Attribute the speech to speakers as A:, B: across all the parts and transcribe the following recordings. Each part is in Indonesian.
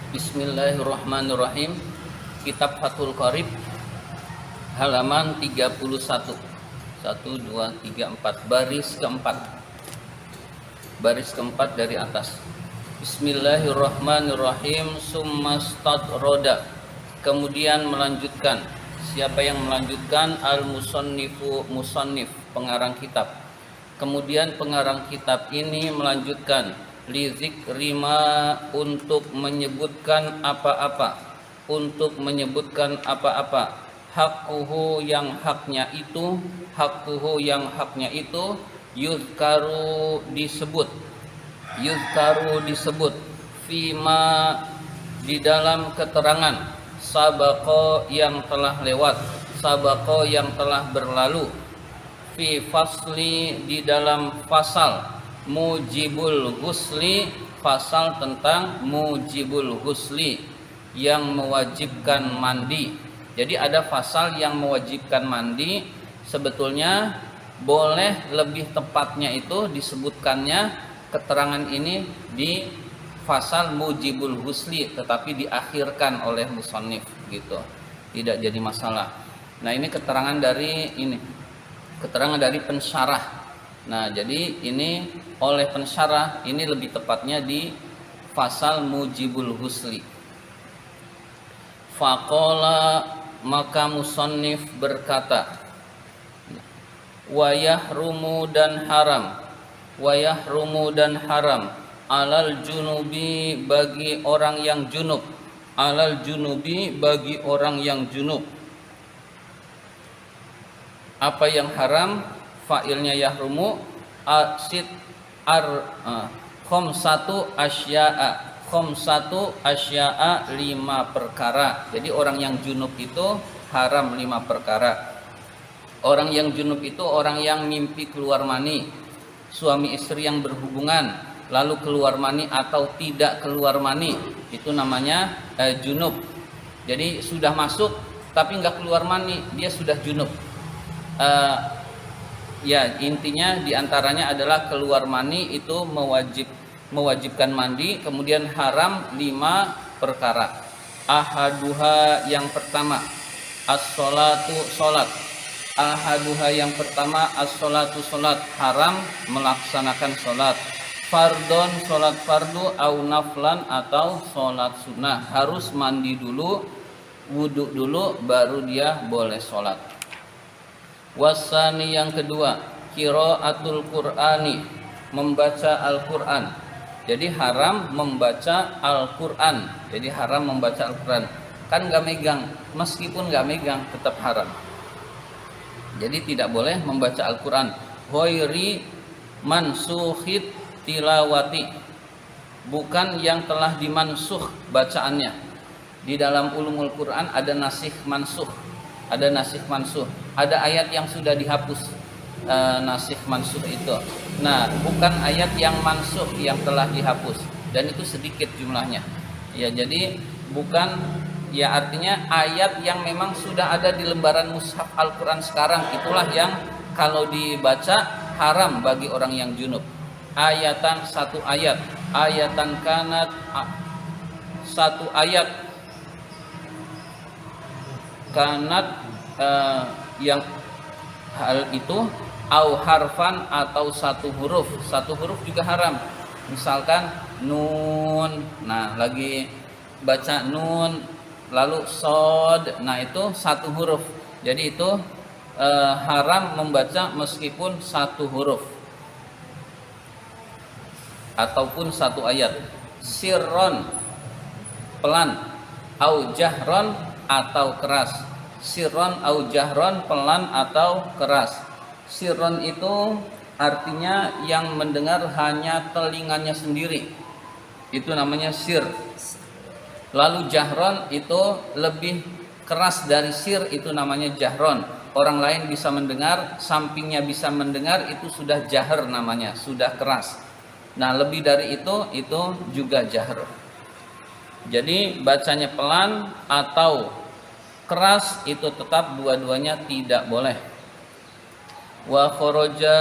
A: Bismillahirrahmanirrahim. Kitab Fathul Qorib halaman 31. 1 2 3 4 baris keempat. Baris keempat dari atas. Bismillahirrahmanirrahim. Summastadroda. Kemudian melanjutkan. Siapa yang melanjutkan? Al-musannifu, musannif, pengarang kitab. Kemudian pengarang kitab ini melanjutkan lizikrima, untuk menyebutkan apa-apa, untuk menyebutkan apa-apa, hakuhu yang haknya itu, hakuhu yang haknya itu, yuzkaru disebut, yuzkaru disebut, fima di dalam keterangan, sabako yang telah lewat, sabako yang telah berlalu, fi fasli di dalam fasal, mujibul husli, pasal tentang mujibul husli, yang mewajibkan mandi. Jadi ada pasal yang mewajibkan mandi. Sebetulnya boleh lebih tepatnya itu disebutkannya keterangan ini di pasal mujibul husli, tetapi diakhirkan oleh musannif gitu. Tidak jadi masalah. Nah, ini keterangan dari ini. Keterangan dari pensyarah. Nah, jadi ini oleh pensyarah, ini lebih tepatnya di fasal mujibul husli. Faqala, maka musannif berkata, wa yahrumu dan haram, wa yahrumu dan haram, alal junubi bagi orang yang junub, alal junubi bagi orang yang junub. Apa yang haram? Fa'ilnya yahrumu, asid khomsatu asya'a, khomsatu asya'a, 5 perkara. Jadi orang yang junub itu haram 5 perkara. Orang yang junub itu orang yang mimpi keluar mani, suami istri yang berhubungan lalu keluar mani atau tidak keluar mani, itu namanya junub. Jadi sudah masuk tapi nggak keluar mani, dia sudah junub. Ya, intinya diantaranya adalah keluar mani itu mewajibkan mandi. Kemudian haram 5 perkara. Ahaduha yang pertama, as-sholatu, sholat. Ahaduha yang pertama, as-sholatu, sholat. Haram melaksanakan sholat. Fardon, sholat fardu, au naflan, atau sholat sunnah. Harus mandi dulu, wudhu dulu, baru dia boleh sholat. Wasani yang kedua, qiraatul Qur'ani, membaca Al-Qur'an. Jadi haram membaca Al-Qur'an. Jadi haram membaca Al-Qur'an. Kan enggak megang, meskipun enggak megang tetap haram. Jadi tidak boleh membaca Al-Qur'an. Ghairi mansukhit tilawati, bukan yang telah dimansuh bacaannya. Di dalam ulumul Qur'an ada nasikh mansuh. Ada nasikh mansuh, ada ayat yang sudah dihapus, nasikh mansuh itu. Nah, bukan ayat yang mansuh yang telah dihapus, dan itu sedikit jumlahnya. Ya, jadi bukan, ya artinya ayat yang memang sudah ada di lembaran mushaf Al-Qur'an sekarang, itulah yang kalau dibaca haram bagi orang yang junub. Ayatan, satu ayat, ayatan kanat, satu ayat kanat, yang hal itu, au harfan, atau satu huruf juga haram. Misalkan nun, nah lagi baca nun lalu sod, nah itu satu huruf, jadi itu haram membaca meskipun satu huruf ataupun satu ayat. Sirron, pelan, au jahron, atau keras. Sirron au jahron, pelan atau keras. Sirron itu artinya yang mendengar hanya telinganya sendiri, itu namanya sir. Lalu jahron itu lebih keras dari sir, itu namanya jahron. Orang lain bisa mendengar, sampingnya bisa mendengar, itu sudah jahar namanya, sudah keras. Nah, lebih dari itu juga jahar. Jadi bacanya pelan atau keras itu tetap dua-duanya tidak boleh. Wa kharaja,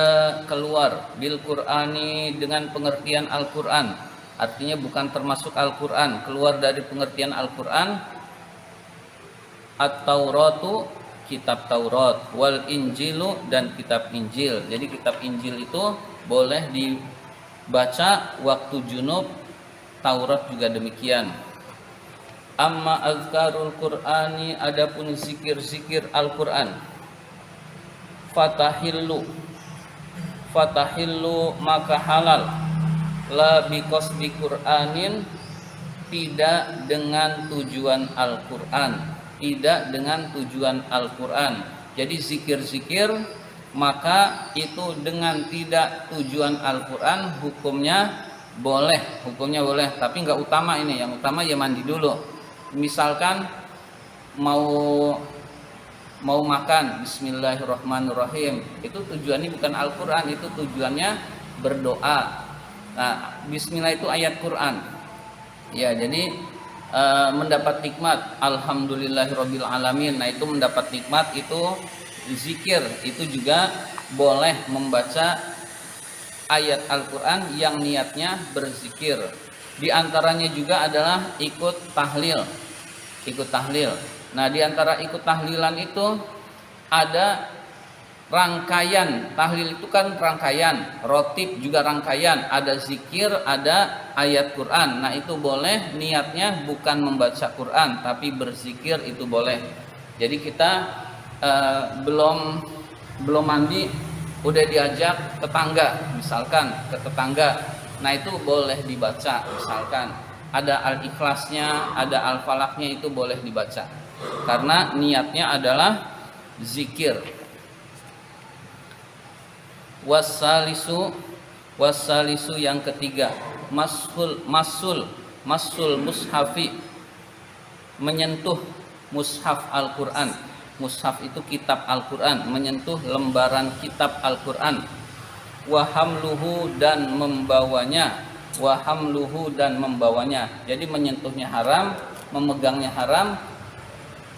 A: keluar, bil Qur'ani, dengan pengertian Al-Qur'an, artinya bukan termasuk Al-Quran, keluar dari pengertian Al-Quran. At-Tauratu, kitab Taurat, wal Injilu, dan kitab Injil. Jadi kitab Injil itu boleh dibaca waktu junub, Taurat juga demikian. Amma azkarul Qur'ani, adapun zikir-zikir Al-Quran, fatahillu maka halal, la biqasdi Qur'anin, tidak dengan tujuan Al-Quran, tidak dengan tujuan Al-Quran. Jadi zikir-zikir maka itu dengan tidak tujuan Al-Quran hukumnya boleh, tapi nggak utama ini. Yang utama ya mandi dulu. Misalkan mau makan, Bismillahirrahmanirrahim, itu tujuannya bukan Al-Quran, itu tujuannya berdoa. Nah, Bismillah itu ayat Quran. Ya, jadi mendapat nikmat, Alhamdulillahirabbil alamin. Nah, itu mendapat nikmat, itu zikir. Itu juga boleh membaca ayat Al-Quran yang niatnya berzikir. Di antaranya juga adalah ikut tahlil. Nah, di antara ikut tahlilan itu ada rangkaian. Tahlil itu kan rangkaian, rotib juga rangkaian, ada zikir, ada ayat Quran. Nah, itu boleh, niatnya bukan membaca Quran tapi berzikir, itu boleh. Jadi kita belum mandi udah diajak tetangga, misalkan ke tetangga, nah itu boleh dibaca. Misalkan ada Al-Ikhlasnya, ada Al-Falaknya, itu boleh dibaca karena niatnya adalah zikir. Wasalisu yang ketiga, masul mushafi, menyentuh mushaf Al-Quran. Mushaf itu kitab Al-Quran, menyentuh lembaran kitab Al-Quran. Wahamluhu dan membawanya. Jadi menyentuhnya haram, memegangnya haram,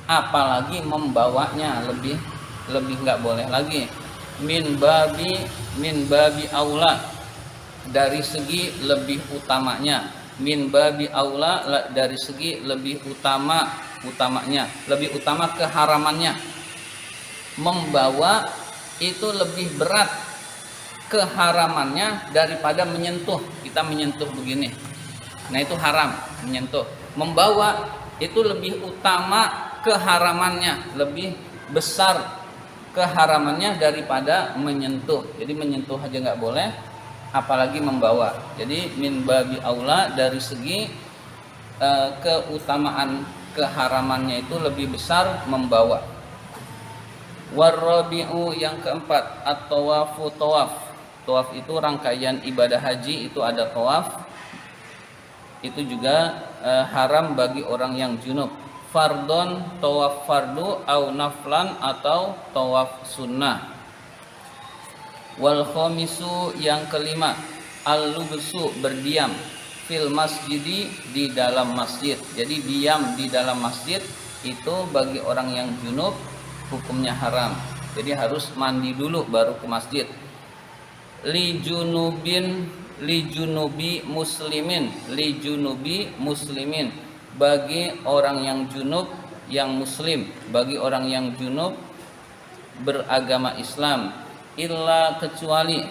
A: apalagi membawanya lebih nggak boleh lagi. Min babi aula, dari segi lebih utamanya. Min babi aula, dari segi lebih utamanya, lebih utama keharamannya. Membawa itu lebih berat keharamannya daripada menyentuh. Kita menyentuh begini, nah itu haram, menyentuh. Membawa itu lebih utama keharamannya, lebih besar keharamannya daripada menyentuh. Jadi menyentuh aja nggak boleh, apalagi membawa. Jadi min babi aula, dari segi keutamaan keharamannya itu lebih besar membawa. Warabi'u yang keempat, at-tawafu, tawaf itu rangkaian ibadah haji, itu ada tawaf. Itu juga haram bagi orang yang junub. Fardon, tawaf fardu, au naflan, atau tawaf sunnah. Wal khamisu yang kelima, al-lubsu, berdiam, fil masjidi, di dalam masjid. Jadi diam di dalam masjid itu bagi orang yang junub hukumnya haram. Jadi harus mandi dulu baru ke masjid. Li junubi muslimin, bagi orang yang junub yang muslim, bagi orang yang junub beragama Islam. Illa, kecuali,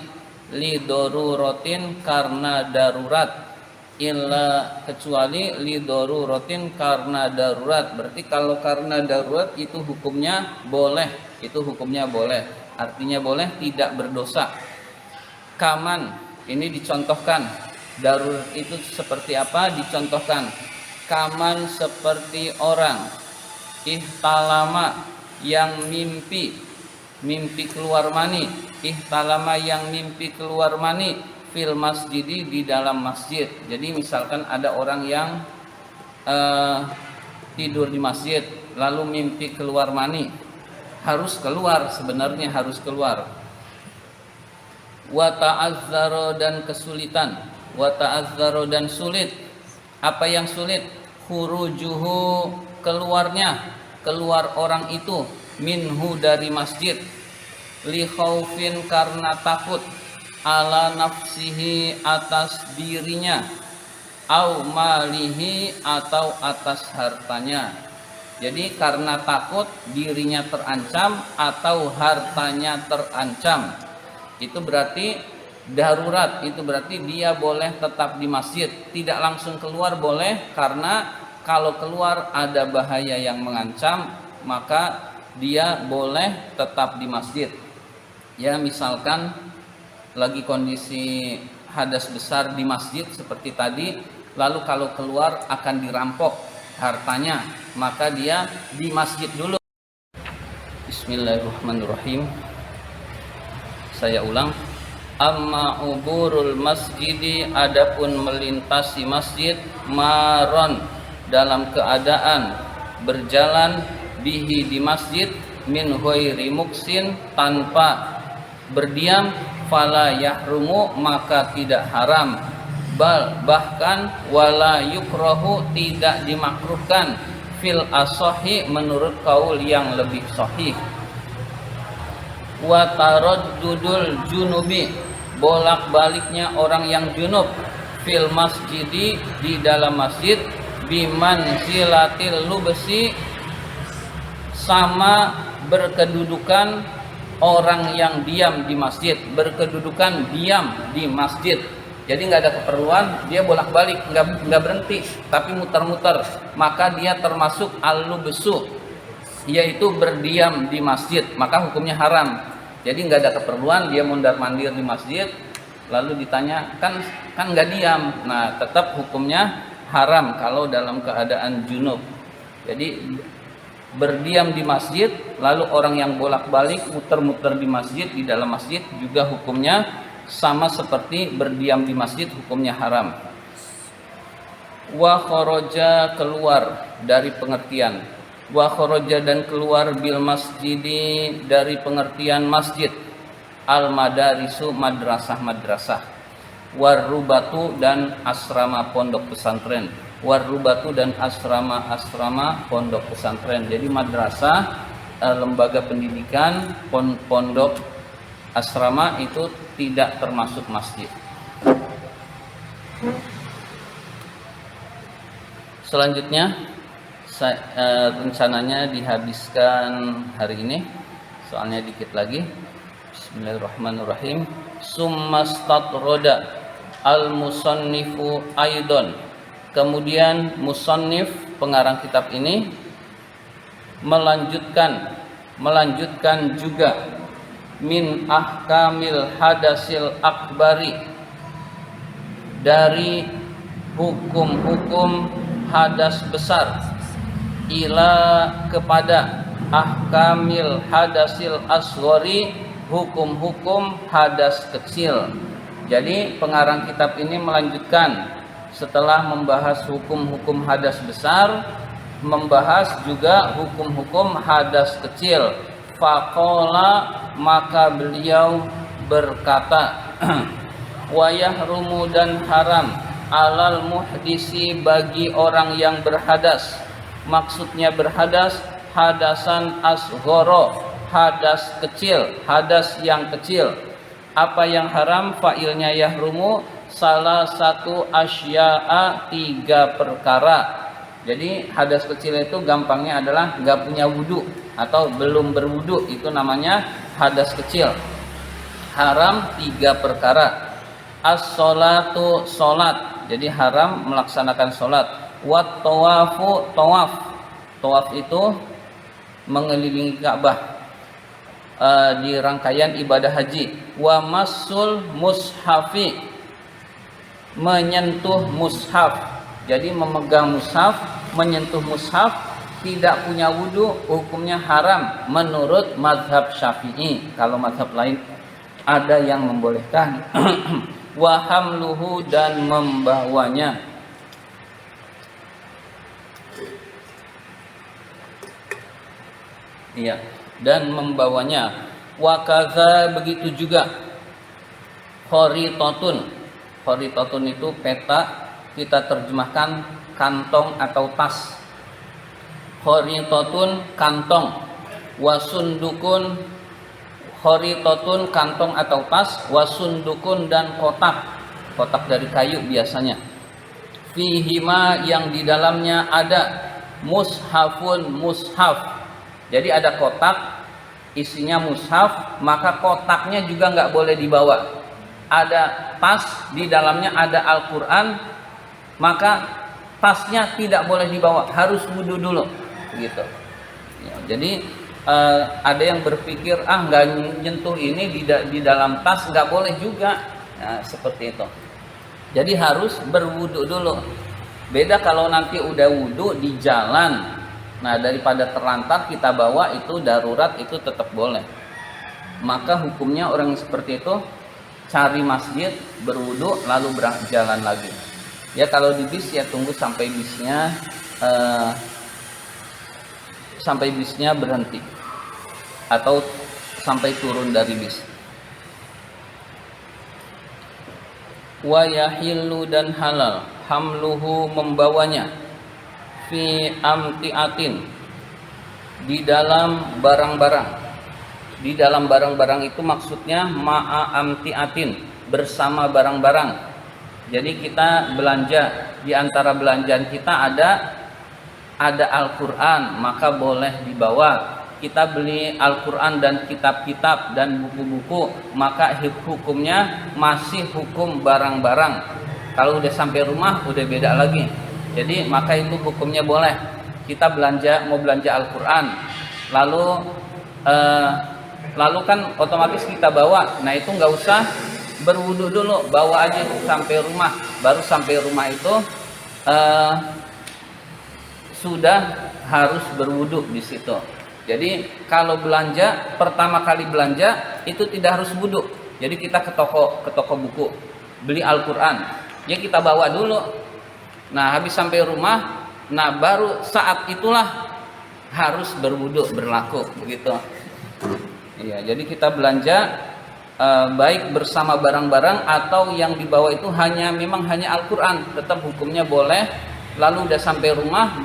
A: li daruratin, karena darurat. Illa, kecuali, li daruratin, karena darurat. Berarti kalau karena darurat itu hukumnya boleh, artinya boleh, tidak berdosa. Kaman, ini dicontohkan. Darurat itu seperti apa? Dicontohkan. Kaman, seperti orang ihtalama, yang mimpi keluar mani. Ihtalama, yang mimpi keluar mani, fil masjidi, di dalam masjid. Jadi misalkan ada orang yang tidur di masjid lalu mimpi keluar mani, harus keluar, sebenarnya harus keluar. Wa ta'azzara, dan kesulitan. Wa ta'azzara, dan sulit. Apa yang sulit? Khurujuhu, keluar orang itu, minhu, dari masjid. Li khaufin, karena takut, ala nafsihi, atas dirinya. au malihi atau atas hartanya. Jadi karena takut dirinya terancam atau hartanya terancam, itu berarti darurat, itu berarti dia boleh tetap di masjid, tidak langsung keluar boleh, karena kalau keluar ada bahaya yang mengancam, maka dia boleh tetap di masjid. Ya, misalkan lagi kondisi hadas besar di masjid seperti tadi, lalu kalau keluar akan dirampok hartanya, maka dia di masjid dulu. Bismillahirrahmanirrahim. Saya ulang. Amma uburul masjidi, adapun melintasi masjid, maron dalam keadaan berjalan, bihi di masjid, min ghairi muksin tanpa berdiam, fala yahrumu maka tidak haram, bal bahkan wala yukrahu tidak dimakruhkan, fil asohi menurut kaul yang lebih sahih. Wa taraddudul junubi, bolak-baliknya orang yang junub, fil masjidi di dalam masjid, bimanzilatil lubsi sama berkedudukan orang yang diam di masjid, berkedudukan diam di masjid. Jadi nggak ada keperluan dia bolak-balik, nggak berhenti, tapi muter-muter, maka dia termasuk al-lubsu, yaitu berdiam di masjid, maka hukumnya haram. Jadi nggak ada keperluan dia mondar-mandir di masjid, lalu ditanya kan nggak diam, nah tetap hukumnya haram kalau dalam keadaan junub. Jadi berdiam di masjid, lalu orang yang bolak-balik muter-muter di masjid, di dalam masjid juga hukumnya sama seperti berdiam di masjid, hukumnya haram. Wa kharaja, keluar dari pengertian, wa kharaja dan keluar bil masjidi dari pengertian masjid, al madarisu madrasah-madrasah, warubatu dan asrama pondok pesantren, warubatu dan asrama-asrama pondok pesantren. Jadi madrasah, lembaga pendidikan, pondok, asrama itu tidak termasuk masjid. Selanjutnya rencananya dihabiskan hari ini, soalnya dikit lagi. Bismillahirrahmanirrahim. Summastatroda al-musannifu aidon, kemudian musannif pengarang kitab ini melanjutkan juga min ahkamil hadasil akbari, dari hukum-hukum hadas besar, ila kepada ahkamil hadasil asghari, hukum-hukum hadas kecil. Jadi pengarang kitab ini melanjutkan setelah membahas hukum-hukum hadas besar, membahas juga hukum-hukum hadas kecil. Faqala, maka beliau berkata, wa yahrumu dan haram, alal muhdisi bagi orang yang berhadas. Maksudnya berhadas hadasan asghara, hadas kecil, hadas yang kecil. Apa yang haram? Fa'ilnya yahrumu, salah satu asya'a, 3 perkara. Jadi hadas kecil itu gampangnya adalah nggak punya wudu atau belum berwudu, itu namanya hadas kecil. Haram 3 perkara. As-sholatu, sholat, jadi haram melaksanakan sholat. Wat tawafu, tawaf, tawaf itu mengelilingi Ka'bah di rangkaian ibadah haji. Wa masul mushafi, menyentuh mushaf, jadi memegang mushaf, menyentuh mushaf, tidak punya wudu, hukumnya haram menurut mazhab Syafi'i. Kalau mazhab lain ada yang membolehkan. Wa hamluhu, dan membawanya. Iya, dan membawanya. Wa kaza, begitu juga. Kharitatun, kharitatun itu peta, kita terjemahkan kantong atau tas. Kharitatun, kantong. Wasundukun, kharitatun, kantong atau tas. Wasundukun, dan kotak, kotak dari kayu biasanya. fihima yang di dalamnya ada mushafun mushaf. Jadi ada kotak isinya mushaf, maka kotaknya juga nggak boleh dibawa. Ada tas di dalamnya ada Al-Quran, maka tasnya tidak boleh dibawa, harus wudu dulu gitu ya. Jadi ada yang berpikir nggak nyentuh ini di dalam tas nggak boleh juga, nah, seperti itu. Jadi harus berwudu dulu. Beda kalau nanti udah wudu di jalan, nah daripada terlantar kita bawa, itu darurat, itu tetap boleh. Maka hukumnya orang seperti itu cari masjid, berwudu, lalu berjalan lagi. Ya kalau di bis ya tunggu sampai bisnya berhenti atau sampai turun dari bis. Wa yahillu dan halal hamluhu membawanya fi amtiatin di dalam barang-barang. Di dalam barang-barang itu maksudnya ma'a amtiatin, bersama barang-barang. Jadi kita belanja, di antara belanjaan kita ada Al-Quran, maka boleh dibawa. Kita beli Al-Quran dan kitab-kitab dan buku-buku, maka hukumnya masih hukum barang-barang. Kalau udah sampai rumah udah beda lagi. Jadi maka itu hukumnya boleh. Kita mau belanja Al-Quran, lalu kan otomatis kita bawa. Nah itu nggak usah berwudu dulu, bawa aja sampai rumah. Baru sampai rumah itu sudah harus berwudu di situ. Jadi kalau belanja, pertama kali belanja itu tidak harus wudu. Jadi kita ke toko buku, beli Al-Quran, ya kita bawa dulu. Nah habis sampai rumah, nah baru saat itulah harus berwudu berlaku begitu. Iya, jadi kita belanja baik bersama barang-barang atau yang dibawa itu memang hanya Al-Quran, tetap hukumnya boleh. Lalu udah sampai rumah,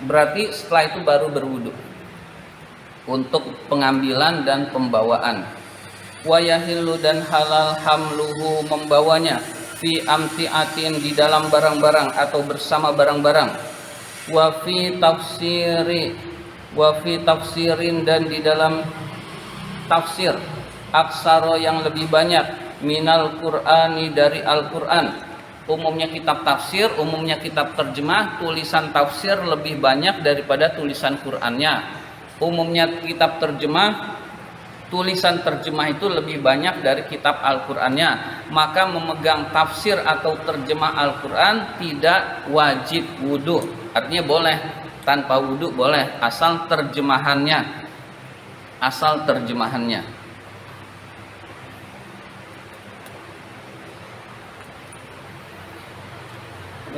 A: berarti setelah itu baru berwudu untuk pengambilan dan pembawaan. Wa yahillu dan halal hamluhu membawanya fi amtiatin di dalam barang-barang atau bersama barang-barang. Wa fi tafsirin dan di dalam tafsir aksaro yang lebih banyak minal Qur'ani dari Al-Quran. Umumnya kitab tafsir, umumnya kitab terjemah, tulisan tafsir lebih banyak daripada tulisan Qur'annya. Umumnya kitab terjemah, tulisan terjemah itu lebih banyak dari kitab Al-Qur'annya. Maka memegang tafsir atau terjemah Al-Qur'an tidak wajib wudu. Artinya boleh tanpa wudu, boleh asal terjemahannya.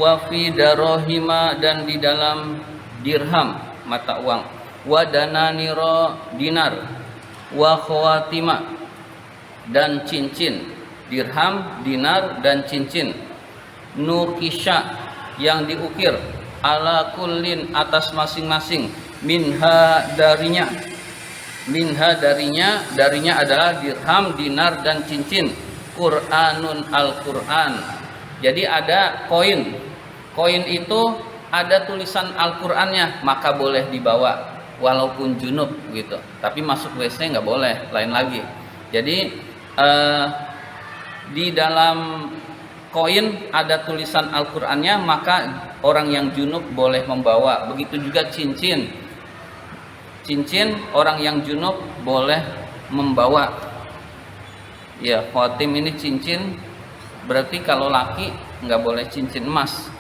A: Wa fi darohima dan di dalam dirham mata uang. Wa dananiro dinar, wa khawatima dan cincin, dirham, dinar dan cincin. Nukisha yang diukir, ala kullin atas masing-masing, minha darinya adalah dirham, dinar dan cincin. Qur'anun Al-Quran. Jadi ada koin itu ada tulisan Al-Qur'annya, maka boleh dibawa walaupun junub gitu. Tapi masuk WC nggak boleh, lain lagi. Jadi di dalam koin ada tulisan Al-Qur'annya, maka orang yang junub boleh membawa. Begitu juga cincin orang yang junub boleh membawa. Ya, khotim ini cincin, berarti kalau laki nggak boleh cincin emas.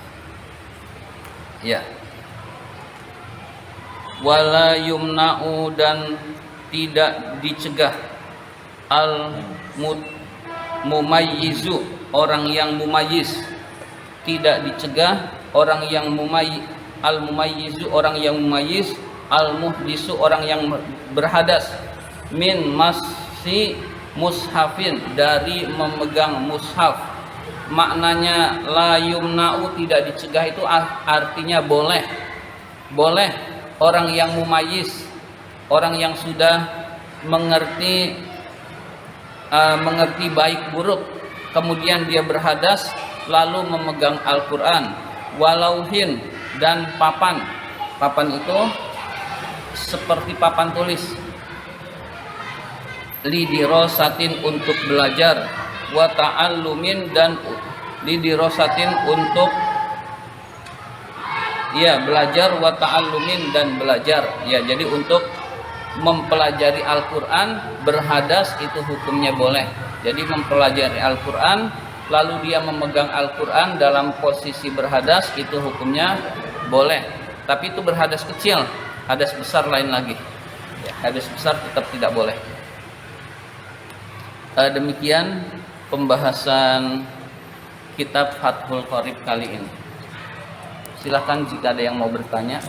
A: Ya. Wala yumna'u dan tidak dicegah al mumayyizu orang yang mumayyiz, tidak dicegah orang yang al mumayyizu orang yang mumayyiz, al muhdisu orang yang berhadas, min masih mushafin dari memegang mushaf. Maknanya la yumna'u tidak dicegah itu artinya boleh orang yang mumayyiz, orang yang sudah mengerti baik buruk, kemudian dia berhadas lalu memegang Al-Quran, walauhin dan papan. Papan itu seperti papan tulis. Lidirosatin untuk belajar, wa ta'allumin dan lidirosatin untuk belajar, wa ta'allumin dan belajar. Jadi untuk mempelajari Al-Qur'an berhadas itu hukumnya boleh. Jadi mempelajari Al-Qur'an lalu dia memegang Al-Qur'an dalam posisi berhadas itu hukumnya boleh. Tapi itu berhadas kecil, hadas besar lain lagi. Hadas besar tetap tidak boleh. Demikian pembahasan kitab Fathul Qorib kali ini. Silakan jika ada yang mau bertanya.